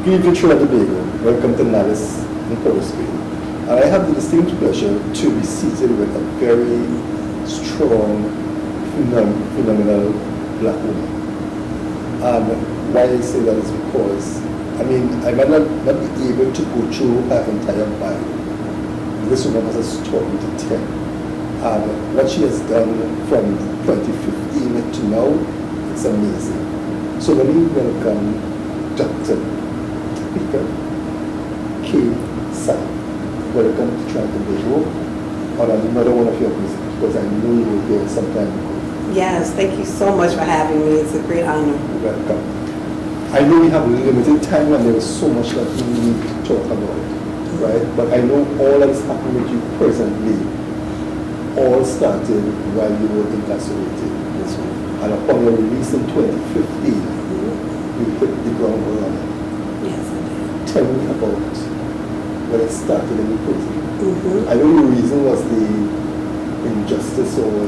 Greet you through the Tobago. Welcome to Nalis in Port Spain. And I have the distinct pleasure to be seated with a very strong, phenomenal black woman. And why I say that is because, I might not be able to go through her entire bio. This woman has a story to tell. And what she has done from 2015 to now, it's amazing. So let me welcome Dr. Topeka K. Sam. Welcome to Tobago on another one of your visits, because I know you were here some time ago. Yes, thank you so much for having me. It's a great honor. Welcome. I know we have limited time and there is so much that we need to talk about, right? But I know all that is happening with you presently all started while you were incarcerated. That's right. And upon your release in 2015, you hit the ground running. Yes, I did. Tell me about when it started in the prison. I know the reason was the injustice or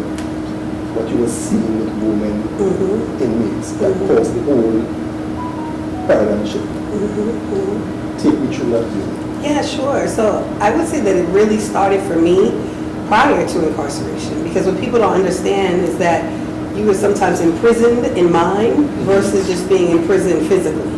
what you were seeing with women inmates that caused the whole paradigm shift. Take me through that journey. Yeah, sure. So I would say that it really started for me prior to incarceration, because what people don't understand is that you were sometimes imprisoned in mind versus just being imprisoned physically.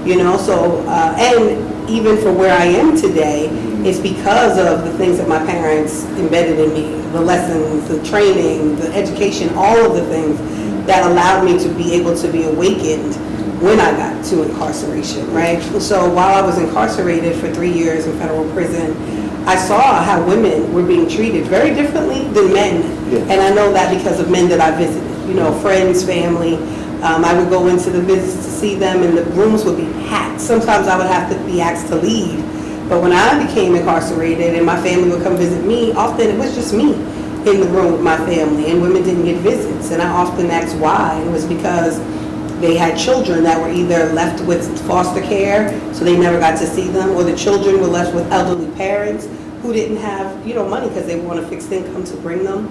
You know, so, and even for where I am today, it's because of the things that my parents embedded in me, the lessons, the training, the education, all of the things that allowed me to be able to be awakened when I got to incarceration, right? So while I was incarcerated for 3 years in federal prison, I saw how women were being treated very differently than men. And I know that because of men that I visited, you know, friends, family. I would go into the visits to see them and the rooms would be packed. Sometimes I would have to be asked to leave. But when I became incarcerated and my family would come visit me, often it was just me in the room with my family, and women didn't get visits. And I often asked why. It was because they had children that were either left with foster care, so they never got to see them, or the children were left with elderly parents who didn't have, you know, money because they want a fixed income to bring them.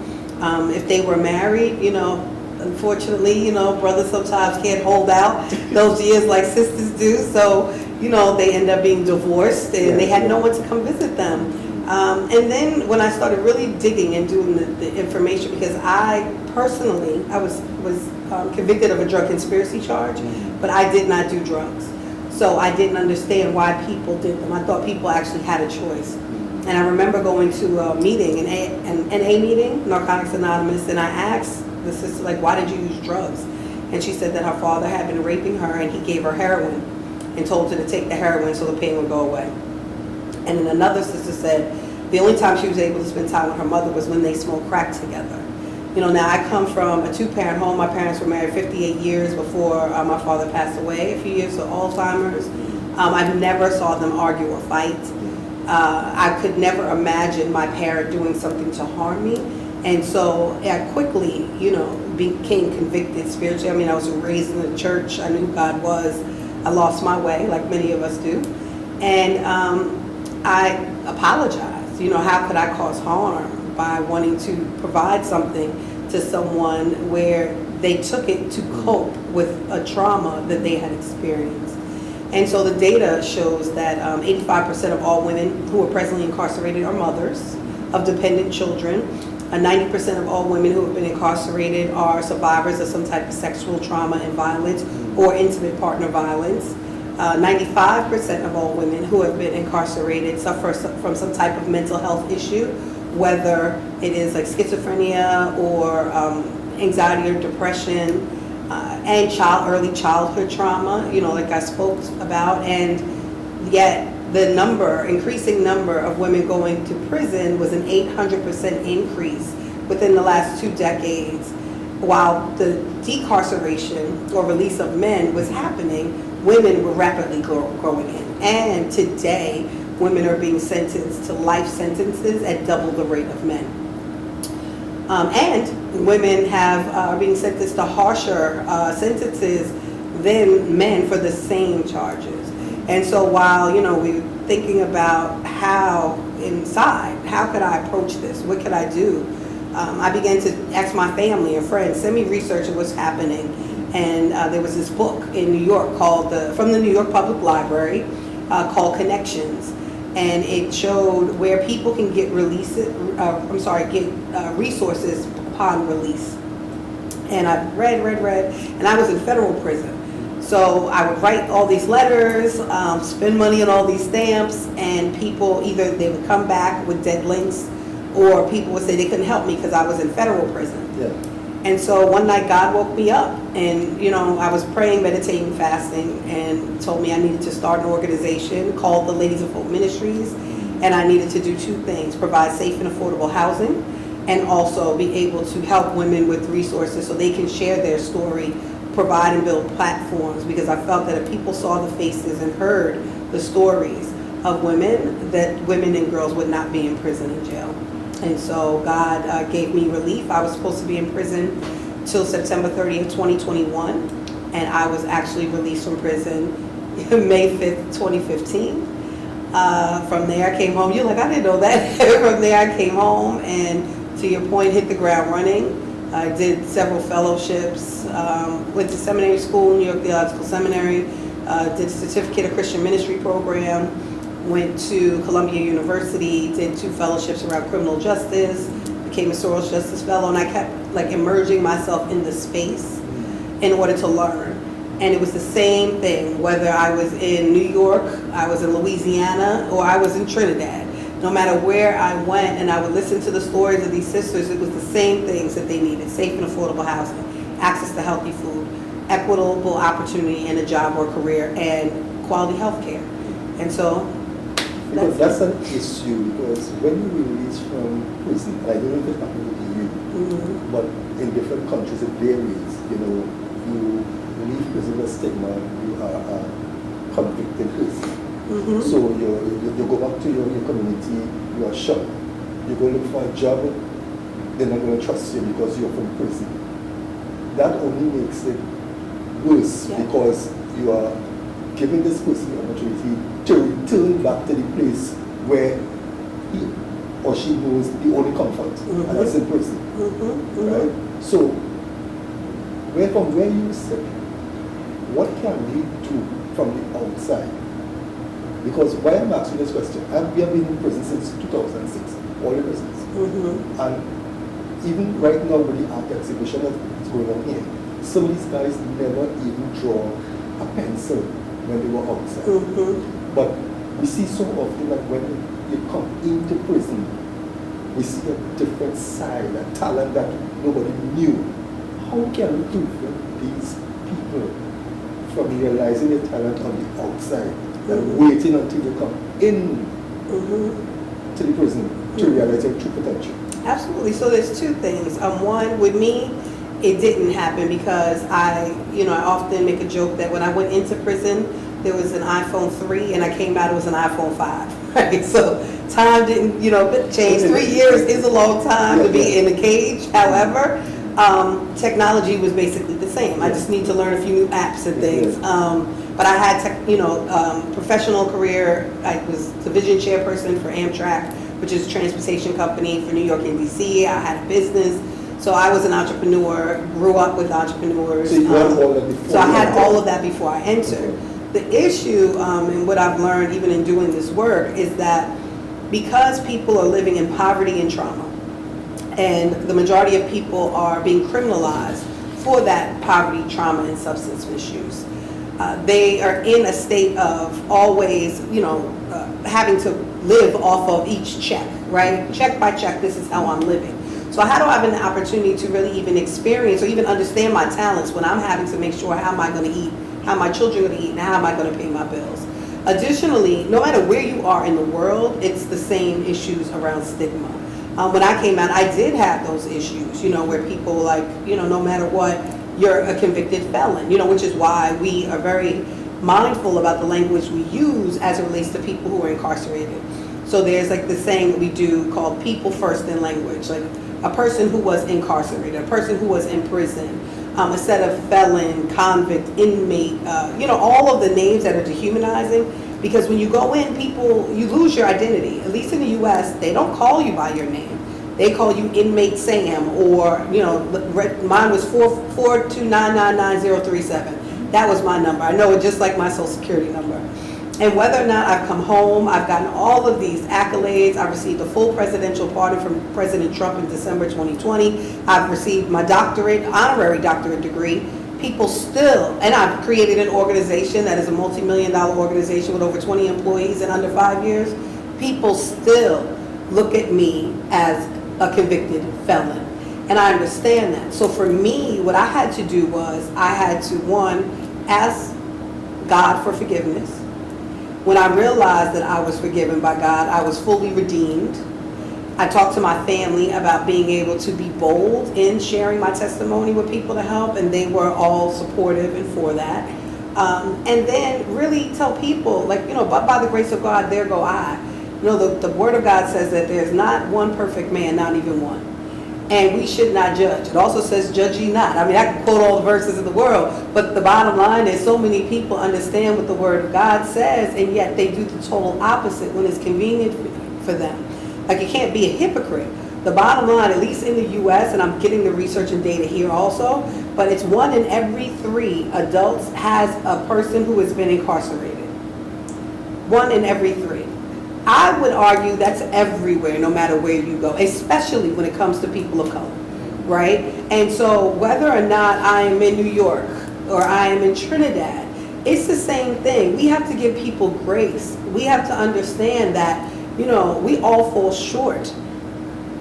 If they were married, you know, unfortunately, you know, brothers sometimes can't hold out those years like sisters do. So, you know, they end up being divorced and they had no one to come visit them. And then when I started really digging and doing the information, because I personally, I was convicted of a drug conspiracy charge, but I did not do drugs. So I didn't understand why people did them. I thought people actually had a choice. And I remember going to a meeting, an NA meeting, Narcotics Anonymous, and I asked the sister, like, why did you use drugs? And she said that her father had been raping her and he gave her heroin and told her to take the heroin so the pain would go away. And then another sister said the only time she was able to spend time with her mother was when they smoked crack together. You know, now I come from a two-parent home. My parents were married 58 years before my father passed away, a few years of Alzheimer's. I never saw them argue or fight. I could never imagine my parent doing something to harm me. And so I quickly, you know, became convicted spiritually. I mean, I was raised in the church. I knew who God was. I lost my way, like many of us do. And I apologized. You know, how could I cause harm by wanting to provide something to someone where they took it to cope with a trauma that they had experienced? And so the data shows that 85% of all women who are presently incarcerated are mothers of dependent children. 90% of all women who have been incarcerated are survivors of some type of sexual trauma and violence or intimate partner violence. 95% of all women who have been incarcerated suffer from some type of mental health issue, whether it is like schizophrenia or anxiety or depression, and early childhood trauma, you know, like I spoke about. And yet the increasing number of women going to prison was an 800% increase within the last 2 decades. While the decarceration or release of men was happening, women were rapidly growing in. And today, women are being sentenced to life sentences at double the rate of men. And women are being sentenced to harsher sentences than men for the same charges. And so while, you know, we're thinking about how could I approach this? What could I do? I began to ask my family and friends, send me research of what's happening. And there was this book in New York from the New York Public Library called Connections. And it showed where people can get resources upon release. And I read, and I was in federal prison. So I would write all these letters, spend money on all these stamps, and people either they would come back with dead links, or people would say they couldn't help me because I was in federal prison. Yeah. And so one night God woke me up, and I was praying, meditating, fasting, and told me I needed to start an organization called the Ladies of Hope Ministries, and I needed to do two things: provide safe and affordable housing, and also be able to help women with resources so they can share their story, provide and build platforms, because I felt that if people saw the faces and heard the stories of women, that women and girls would not be in prison and jail. And so God gave me relief. I was supposed to be in prison till September 30th, 2021, and I was actually released from prison May 5th, 2015. From there I came home. You're like, I didn't know that. From there I came home, and to your point, hit the ground running. I did several fellowships, went to seminary school, New York Theological Seminary, did a Certificate of Christian Ministry program, went to Columbia University, did 2 fellowships around criminal justice, became a social justice fellow, and I kept immerging myself in the space in order to learn. And it was the same thing, whether I was in New York, I was in Louisiana, or I was in Trinidad. No matter where I went, and I would listen to the stories of these sisters, it was the same things that they needed: safe and affordable housing, access to healthy food, equitable opportunity in a job or career, and quality health care. And so because that's an issue, because when you release from prison, I don't know if it happened with you, but in different countries it varies. You leave prison with stigma, you are a convicted person. So you go back to your community, you are shocked. You go look for a job, they're not going to trust you because you're from prison. That only makes it worse, because you are giving this person the opportunity to return back to the place where he or she knows the only comfort, and that's in prison. Right? So, from where you sit, what can we do from the outside? Because why I'm asking this question, we have been in prison since 2006, all the prisons. And even right now with the art exhibition that's going on here, some of these guys never even draw a pencil when they were outside. But we see so often that when you come into prison, we see a different side, a talent that nobody knew. How can we prevent these people from realizing their talent on the outside and waiting until they come in to the prison to realize their true potential? Absolutely. So there's 2 things. One, with me, it didn't happen because I often make a joke that when I went into prison, there was an iPhone 3, and I came out, it was an iPhone 5. Right? So time didn't, change. 3 years is a long time to be in a cage. However, technology was basically the same. I just need to learn a few new apps and things. But I had, professional career. I was division chairperson for Amtrak, which is a transportation company for New York and DC. I had a business. So I was an entrepreneur, grew up with entrepreneurs. So you had all that before? So I had all of that before I entered. The issue, and what I've learned even in doing this work, is that because people are living in poverty and trauma, and the majority of people are being criminalized for that poverty, trauma, and substance misuse, they are in a state of always, having to live off of each check, right? Check by check, this is how I'm living. So how do I have an opportunity to really even experience or even understand my talents when I'm having to make sure how am I going to eat, how my children are going to eat, and how am I going to pay my bills? Additionally, no matter where you are in the world, it's the same issues around stigma. When I came out, I did have those issues, where people no matter what, you're a convicted felon, which is why we are very mindful about the language we use as it relates to people who are incarcerated. So there's the saying that we do called people first in language, like a person who was incarcerated, a person who was in prison, instead of felon, convict, inmate, all of the names that are dehumanizing. Because when you go in, you lose your identity. At least in the U.S., they don't call you by your name. They call you inmate Sam, or, mine was 442999037. That was my number. I know it just like my social security number. And whether or not I've come home, I've gotten all of these accolades. I received a full presidential pardon from President Trump in December 2020. I've received my doctorate, honorary doctorate degree. People still, and I've created an organization that is a multi-million-dollar organization with over 20 employees in under 5 years. People still look at me as a convicted felon. And I understand that. So for me, what I had to do was I had to, one, ask God for forgiveness. When I realized that I was forgiven by God, I was fully redeemed. I talked to my family about being able to be bold in sharing my testimony with people to help, and they were all supportive and for that. And then really tell people, but by the grace of God, there go I. The Word of God says that there's not one perfect man, not even one. And we should not judge. It also says, judge ye not. I mean, I can quote all the verses in the world, but the bottom line is so many people understand what the Word of God says, and yet they do the total opposite when it's convenient for them. Like, you can't be a hypocrite. The bottom line, at least in the U.S., and I'm getting the research and data here also, but it's 1 in every 3 adults has a person who has been incarcerated. 1 in every 3. I would argue that's everywhere, no matter where you go, especially when it comes to people of color, right? And so whether or not I am in New York or I am in Trinidad, it's the same thing. We have to give people grace. We have to understand that, we all fall short.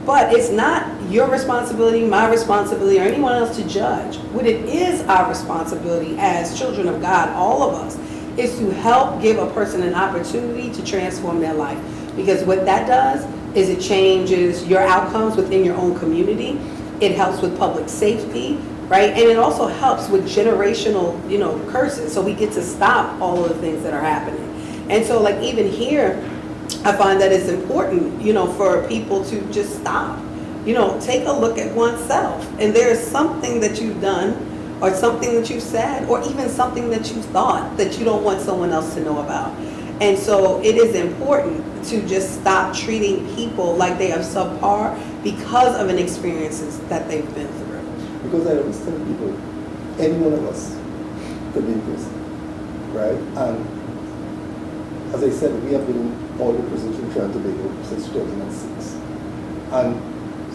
But it's not your responsibility, my responsibility, or anyone else to judge. What it is our responsibility as children of God, all of us, is to help give a person an opportunity to transform their life. Because what that does is it changes your outcomes within your own community. It helps with public safety, right? And it also helps with generational, curses. So we get to stop all of the things that are happening. And so even here, I find that it's important, for people to just stop, take a look at oneself. And there is something that you've done, or something that you've said, or even something that you thought that you don't want someone else to know about. And so it is important to just stop treating people like they are subpar because of an experiences that they've been through. Because I always tell people, any one of us could be in prison, right? And as I said, we have been in all the prisons in Trinidad and Tobago since 2006. And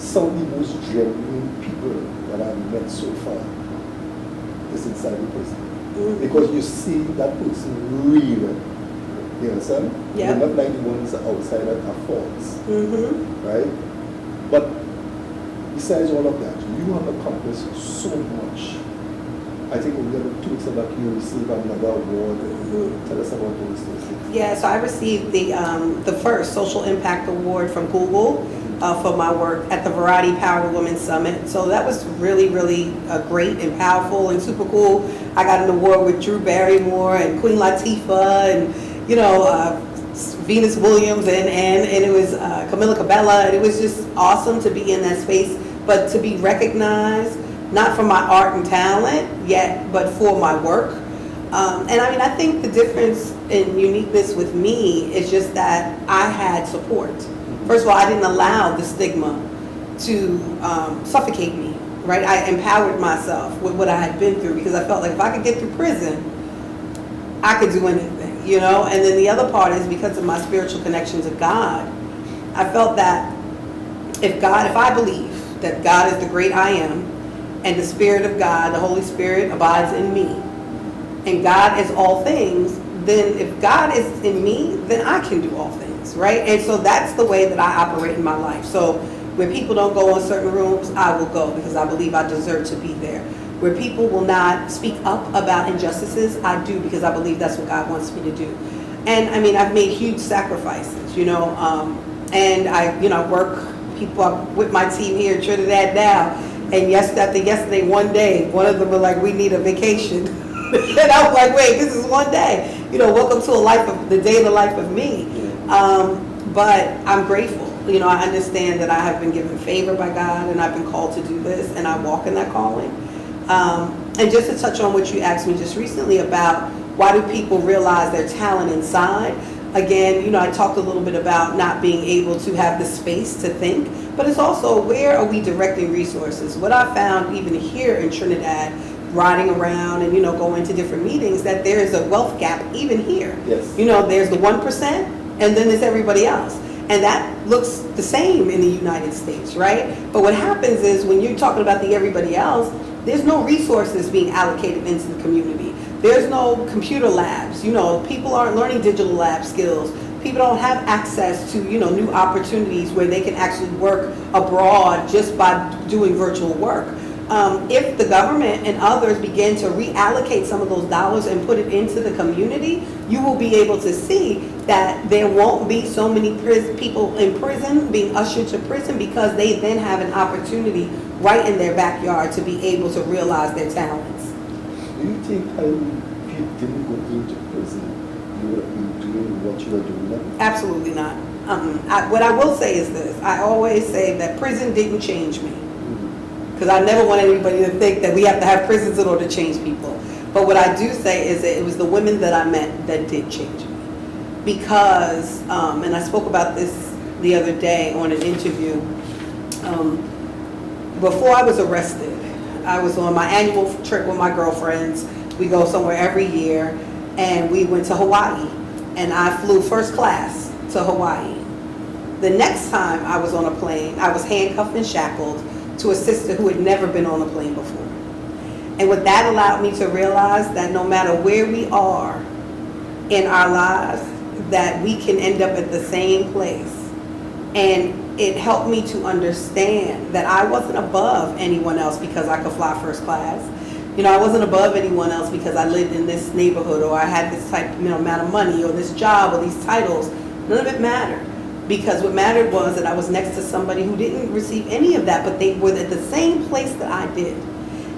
some of the most genuine people that I've met so far is inside the prison. Mm-hmm. Because you see that person real. You understand? Yeah. You're not like the ones outside that are false. Mm-hmm. Right? But besides all of that, you have accomplished so much. I think we're going to 2 weeks back you received another award. Mm-hmm. Tell us about those things. Yeah, so I received the first Social Impact Award from Google for my work at the Variety Power Women Summit. So that was really, really great and powerful and super cool. I got an award with Drew Barrymore and Queen Latifah and, Venus Williams and it was Camila Cabella. And it was just awesome to be in that space, but to be recognized, not for my art and talent yet, but for my work. And I think the difference in uniqueness with me is just that I had support. First of all, I didn't allow the stigma to suffocate me, right? I empowered myself with what I had been through because I felt like if I could get through prison, I could do anything, And then the other part is because of my spiritual connection to God, I felt that if I believe that God is the great I am, and the Spirit of God, the Holy Spirit, abides in me, and God is all things, then if God is in me, then I can do all things, right? And so that's the way that I operate in my life. So when people don't go in certain rooms, I will go because I believe I deserve to be there. Where people will not speak up about injustices, I do because I believe that's what God wants me to do. And I've made huge sacrifices, and I work people up with my team here in Trinidad now. And yesterday, one day, one of them were like, we need a vacation. And I was like, wait, this is one day. Welcome to the day in the life of me. But I'm grateful. I understand that I have been given favor by God and I've been called to do this and I walk in that calling. And just to touch on what you asked me just recently about why do people realize their talent inside? Again, I talked a little bit about not being able to have the space to think, but it's also where are we directing resources? What I found even here in Trinidad, riding around and, going to different meetings, that there is a wealth gap even here. Yes. There's the 1% and then there's everybody else. And that looks the same in the United States, right? But what happens is when you're talking about the everybody else, there's no resources being allocated into the community. There's no computer labs. People aren't learning digital lab skills. People don't have access to, new opportunities where they can actually work abroad just by doing virtual work. If the government and others begin to reallocate some of those dollars and put it into the community, you will be able to see that there won't be so many people in prison being ushered to prison, because they then have an opportunity right in their backyard to be able to realize their talents. Do you think if you didn't go into prison, you would have been doing what you were doing now? Absolutely not. What I will say is this. I always say that prison didn't change me. Because I never want anybody to think that we have to have prisons in order to change people. But what I do say is that it was the women that I met that did change me. Because, and I spoke about this the other day on an interview, before I was arrested, I was on my annual trip with my girlfriends. We go somewhere every year, and we went to Hawaii. And I flew first class to Hawaii. The next time I was on a plane, I was handcuffed and shackled to a sister who had never been on a plane before. And what that allowed me to realize that no matter where we are in our lives, that we can end up at the same place. And it helped me to understand that I wasn't above anyone else because I could fly first class. I wasn't above anyone else because I lived in this neighborhood, or I had this type, amount of money, or this job, or these titles. None of it mattered. Because what mattered was that I was next to somebody who didn't receive any of that, but they were at the same place that I did.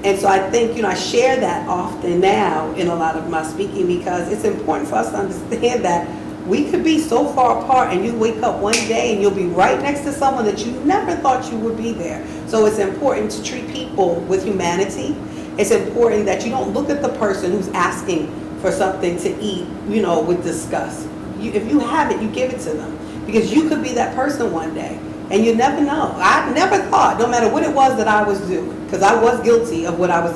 And so I think, I share that often now in a lot of my speaking, because it's important for us to understand that we could be so far apart, and you wake up one day and you'll be right next to someone that you never thought you would be there. So it's important to treat people with humanity. It's important that you don't look at the person who's asking for something to eat, with disgust. If you have it, you give it to them. Because you could be that person one day, and you never know. I never thought, no matter what it was that I was doing, because I was guilty of what I was,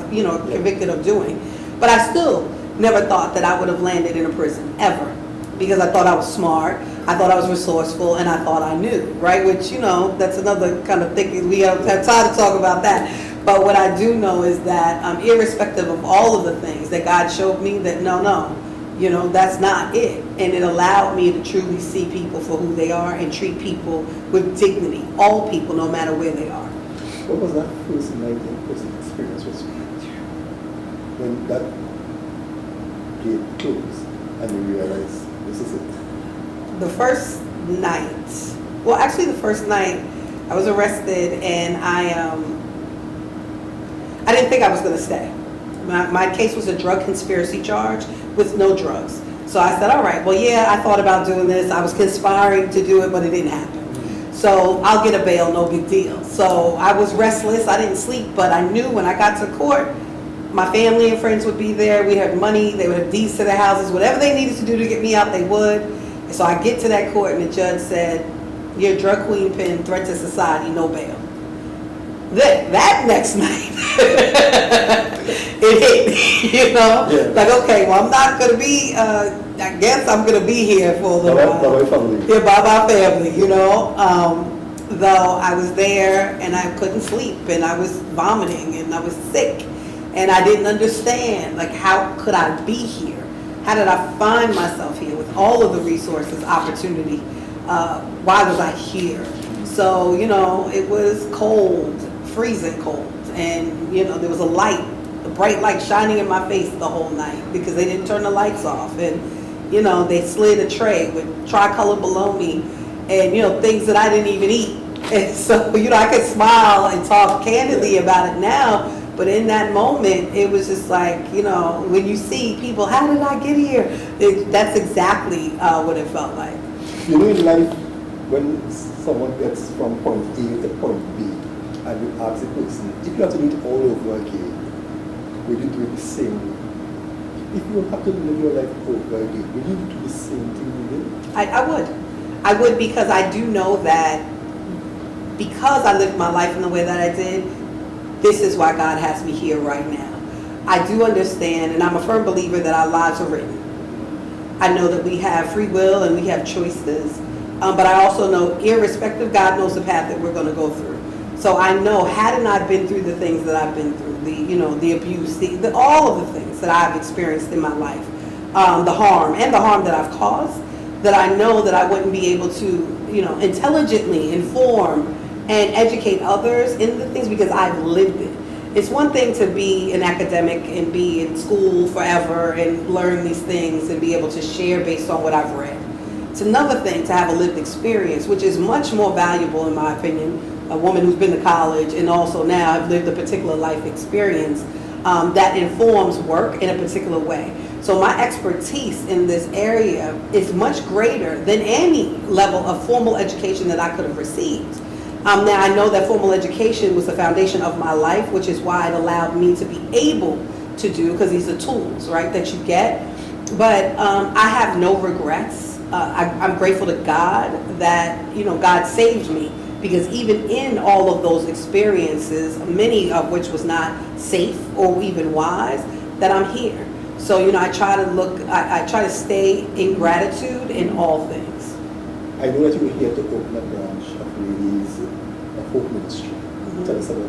convicted of doing, but I still never thought that I would have landed in a prison, ever. Because I thought I was smart, I thought I was resourceful, and I thought I knew, right? Which, that's another kind of thing. We have time to talk about that. But what I do know is that irrespective of all of the things that God showed me, that no, that's not it. And it allowed me to truly see people for who they are and treat people with dignity. All people, no matter where they are. What was that first night in prison experience was when that gate closed and you realized this is it? The first night, well, actually the first night I was arrested, and I didn't think I was going to stay. My case was a drug conspiracy charge with no drugs. So I said, all right, well, yeah, I thought about doing this. I was conspiring to do it, but it didn't happen. So I'll get a bail, no big deal. So I was restless. I didn't sleep, but I knew when I got to court, my family and friends would be there. We had money. They would have deeds to their houses. Whatever they needed to do to get me out, they would. And so I get to that court, and the judge said, you're a drug queen pin, threat to society, no bail. That next night, it hit, Yeah. like, okay, well, I'm not going to be, I guess I'm going to be here for a little while. By my family. Yeah, by my family, though I was there and I couldn't sleep, and I was vomiting, and I was sick, and I didn't understand, like, how could I be here? How did I find myself here with all of the resources, opportunity? Why was I here? So, it was cold, freezing cold, and there was a bright light shining in my face the whole night because they didn't turn the lights off, and they slid a tray with tricolor bologna and things that I didn't even eat, and so I could smile and talk candidly about it now, but in that moment it was just like when you see people, how did I get here? That's exactly what it felt like. In life, when someone gets from point A to point B, and you ask the person, if you have to do it all over again, would you do it the same way? if you have to live your life over again, would you do the same thing you did? I would. I would, because I do know that because I lived my life in the way that I did, this is why God has me here right now. I do understand, and I'm a firm believer that our lives are written. I know that we have free will and we have choices, but I also know, irrespective, God knows the path that we're going to go through. So I know, hadn't I been through the things that I've been through, the abuse, all of the things that I've experienced in my life, the harm that I've caused, that I know that I wouldn't be able to, intelligently inform and educate others in the things, because I've lived it. It's one thing to be an academic and be in school forever and learn these things and be able to share based on what I've read. It's another thing to have a lived experience, which is much more valuable, in my opinion. A woman who's been to college and also now have lived a particular life experience that informs work in a particular way. So my expertise in this area is much greater than any level of formal education that I could have received. Now I know that formal education was the foundation of my life, which is why it allowed me to be able to do, because these are tools, right, that you get. But I have no regrets. I'm grateful to God that, God saved me, because even in all of those experiences, many of which was not safe or even wise, that I'm here. So, I try to stay in gratitude in all things. I know that you were here to open a branch of Ladies of Hope Ministry. Mm-hmm. Tell us about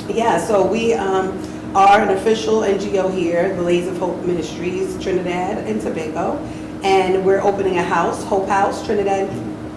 that. Yeah, so we are an official NGO here, the Ladies of Hope Ministries, Trinidad and Tobago. And we're opening a house, Hope House, Trinidad,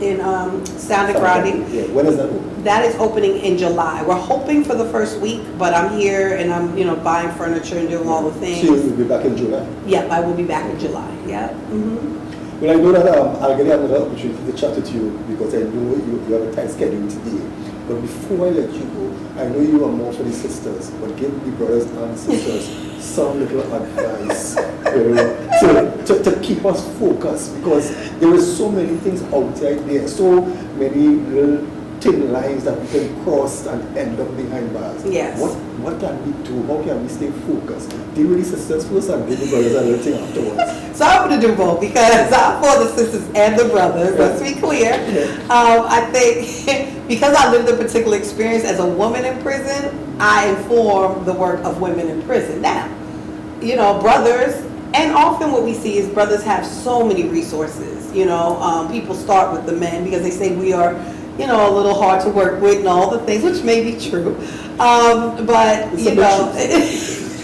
in Santa Grande. Yeah. When is that opening? That is opening in July. We're hoping for the first week, but I'm here and I'm, buying furniture and doing all the things. So you'll be back in July? Yeah, I will be back in July. Yeah. Mm-hmm. Well, I know that I'll get another opportunity to chat with you, because I know you have a tight schedule today. But before I let you go, I know you are more for the sisters, but give the brothers and sisters some little advice to keep us focused, because there are so many things out there, so many little thin lines that we can cross and end up behind bars. Yes. What can we do? How can we stay focused? Deal with the sisters first and give the brothers a little thing afterwards. So I'm going to do both, because I'm for the sisters and the brothers. Yeah. Let's be clear. Yeah. I think because I lived a particular experience as a woman in prison, I inform the work of women in prison. Now, brothers, and often what we see is brothers have so many resources. People start with the men because they say we are, a little hard to work with and all the things, which may be true. But, it's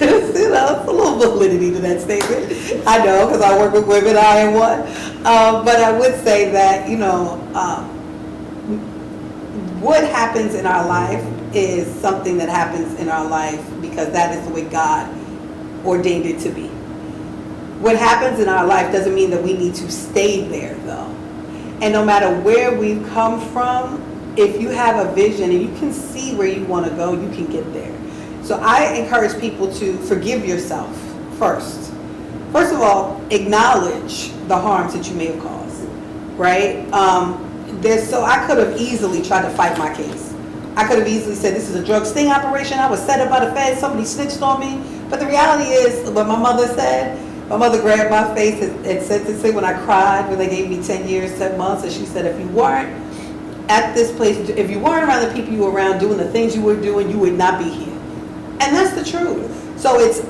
a little validity to that statement. I know, because I work with women, I am one. But I would say that, what happens in our life is something that happens in our life because that is the way God ordained it to be. What happens in our life doesn't mean that we need to stay there, though. And no matter where we've come from, if you have a vision and you can see where you want to go, you can get there. So I encourage people to forgive yourself first. First of all, acknowledge the harms that you may have caused, right? So I could have easily tried to fight my case. I could have easily said, this is a drug sting operation. I was set up by the feds. Somebody snitched on me. But the reality is, what my mother said, my mother grabbed my face and said to say when I cried, when they gave me 10 years, 10 months, and she said, if you weren't at this place, if you weren't around the people you were around doing the things you were doing, you would not be here. And that's the truth. So it's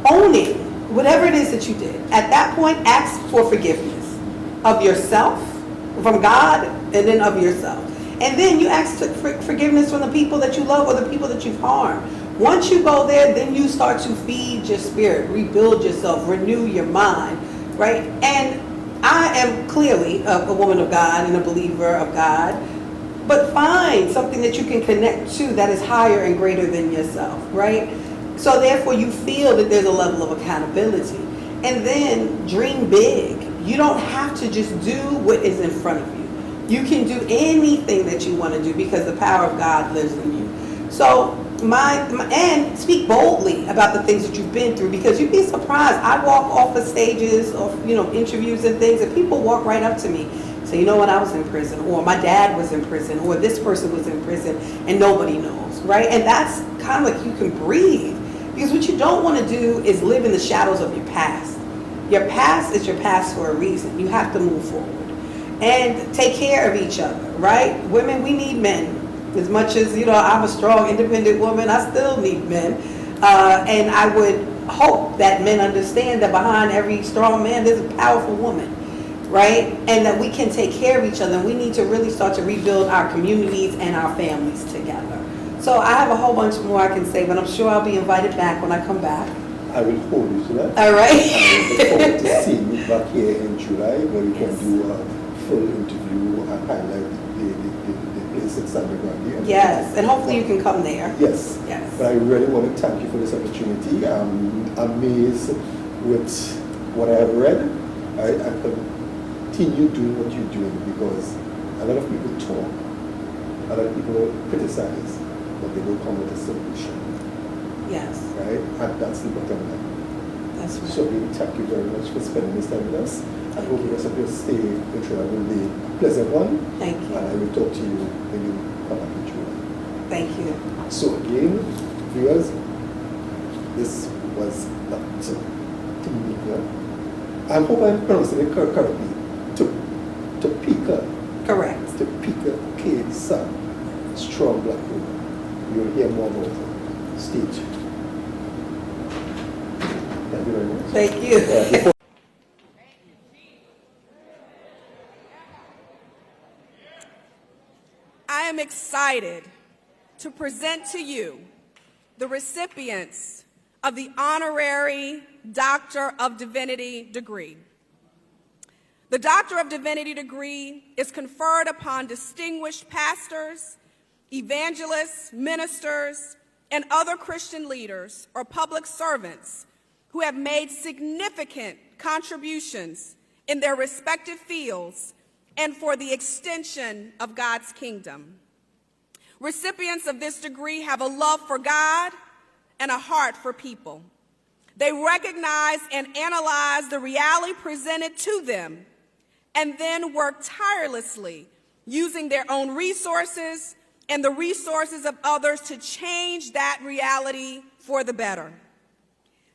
owning whatever it is that you did. At that point, ask for forgiveness of yourself, from God, and then of yourself. And then you ask for forgiveness from the people that you love or the people that you've harmed. Once you go there, then you start to feed your spirit, rebuild yourself, renew your mind, right? And I am clearly a woman of God and a believer of God, but find something that you can connect to that is higher and greater than yourself, right? So therefore you feel that there's a level of accountability. And then dream big. You don't have to just do what is in front of you. You can do anything that you want to do because the power of God lives in you. So and speak boldly about the things that you've been through, because you'd be surprised. I walk off of stages of interviews and things, and people walk right up to me. So when I was in prison, or my dad was in prison, or this person was in prison, and nobody knows, right? And that's kind of like you can breathe, because what you don't want to do is live in the shadows of your past. Your past is your past for a reason. You have to move forward and take care of each other, right? Women, we need men. As much as, I'm a strong, independent woman, I still need men. And I would hope that men understand that behind every strong man, there's a powerful woman, right? And that we can take care of each other. And we need to really start to rebuild our communities and our families together. So I have a whole bunch more I can say, but I'm sure I'll be invited back when I come back. I will hold you to that. All right. I look forward to seeing you back here in July, where we can do a full interview and highlight the place in San Grande. Yes, and hopefully you can come there. Yes. Yes. But I really want to thank you for this opportunity. I'm amazed with what I have read. I continue doing what you're doing, because a lot of people talk, a lot of people criticize, but they don't come with a solution. Yes. Right? And that's the bottom line. That's right. So we thank you very much for spending this time with us. I hope the rest of your stay in Trinidad will be a pleasant one. Thank you. And I will talk to you when you come back in July. Thank you. So again, viewers, this was Dr. Topeka. I hope I'm pronouncing it correctly. Topeka. Correct. Topeka K. Sun. Strong black woman. You'll hear more about her. Stay tuned. Thank you very much. Thank you. I am excited to present to you the recipients of the Honorary Doctor of Divinity degree. The Doctor of Divinity degree is conferred upon distinguished pastors, evangelists, ministers, and other Christian leaders or public servants who have made significant contributions in their respective fields and for the extension of God's kingdom. Recipients of this degree have a love for God and a heart for people. They recognize and analyze the reality presented to them and then work tirelessly using their own resources and the resources of others to change that reality for the better.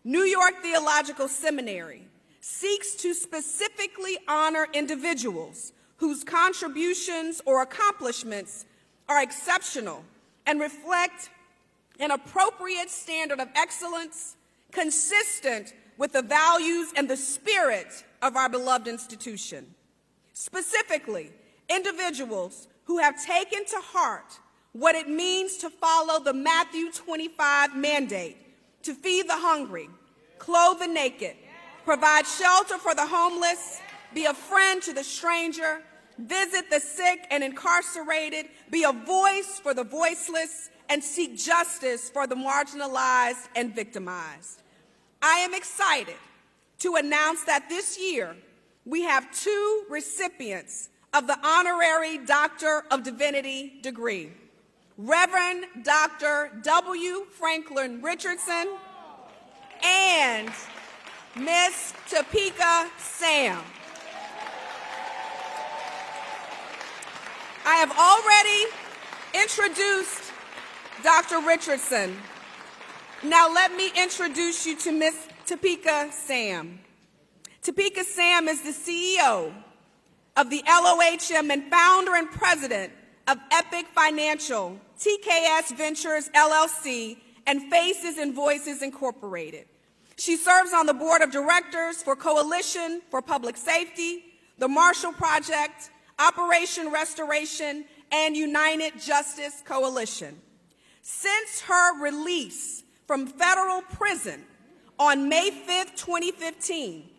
New York Theological Seminary seeks to specifically honor individuals whose contributions or accomplishments are exceptional and reflect an appropriate standard of excellence consistent with the values and the spirit of our beloved institution. Specifically, individuals who have taken to heart what it means to follow the Matthew 25 mandate to feed the hungry, clothe the naked, provide shelter for the homeless, be a friend to the stranger, visit the sick and incarcerated, be a voice for the voiceless, and seek justice for the marginalized and victimized. I am excited to announce that this year we have 2 recipients of the Honorary Doctor of Divinity degree. Reverend Dr. W. Franklin Richardson and Miss Topeka Sam. I have already introduced Dr. Richardson. Now let me introduce you to Miss Topeka Sam. Topeka Sam is the CEO of the LOHM and founder and president of Epic Financial, TKS Ventures LLC, and Faces and Voices Incorporated. She serves on the board of directors for Coalition for Public Safety, the Marshall Project, Operation Restoration, and United Justice Coalition. Since her release from federal prison on May 5th, 2015,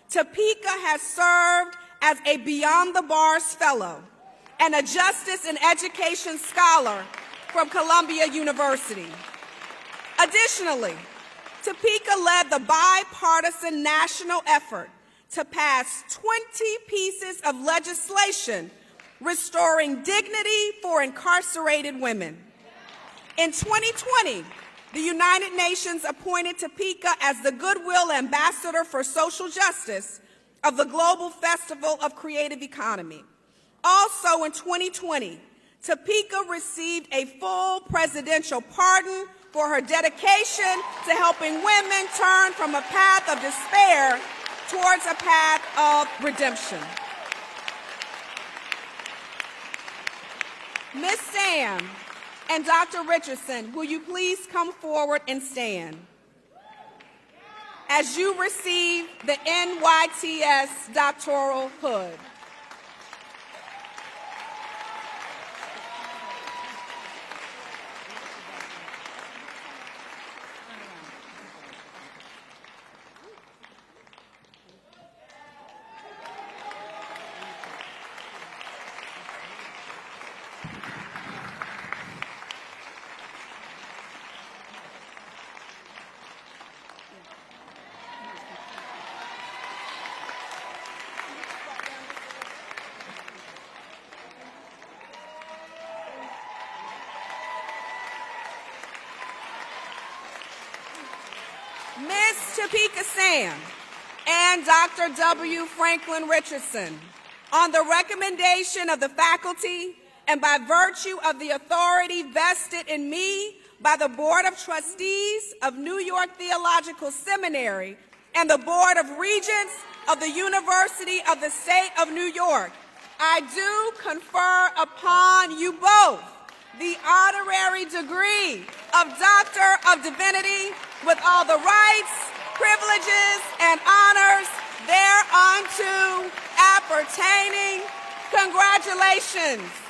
Topeka has served as a Beyond the Bars Fellow and a Justice and Education Scholar from Columbia University. Additionally, Topeka led the bipartisan national effort to pass 20 pieces of legislation restoring dignity for incarcerated women. In 2020, the United Nations appointed Topeka as the Goodwill Ambassador for Social Justice of the Global Festival of Creative Economy. Also in 2020, Topeka received a full presidential pardon for her dedication to helping women turn from a path of despair towards a path of redemption. Ms. Sam and Dr. Richardson, will you please come forward and stand as you receive the NYTS doctoral hood. Ms. Topeka Sam and Dr. W. Franklin Richardson, on the recommendation of the faculty and by virtue of the authority vested in me by the Board of Trustees of New York Theological Seminary and the Board of Regents of the University of the State of New York, I do confer upon you both the honorary degree of Doctor of Divinity with all the rights, privileges, and honors thereunto appertaining. Congratulations.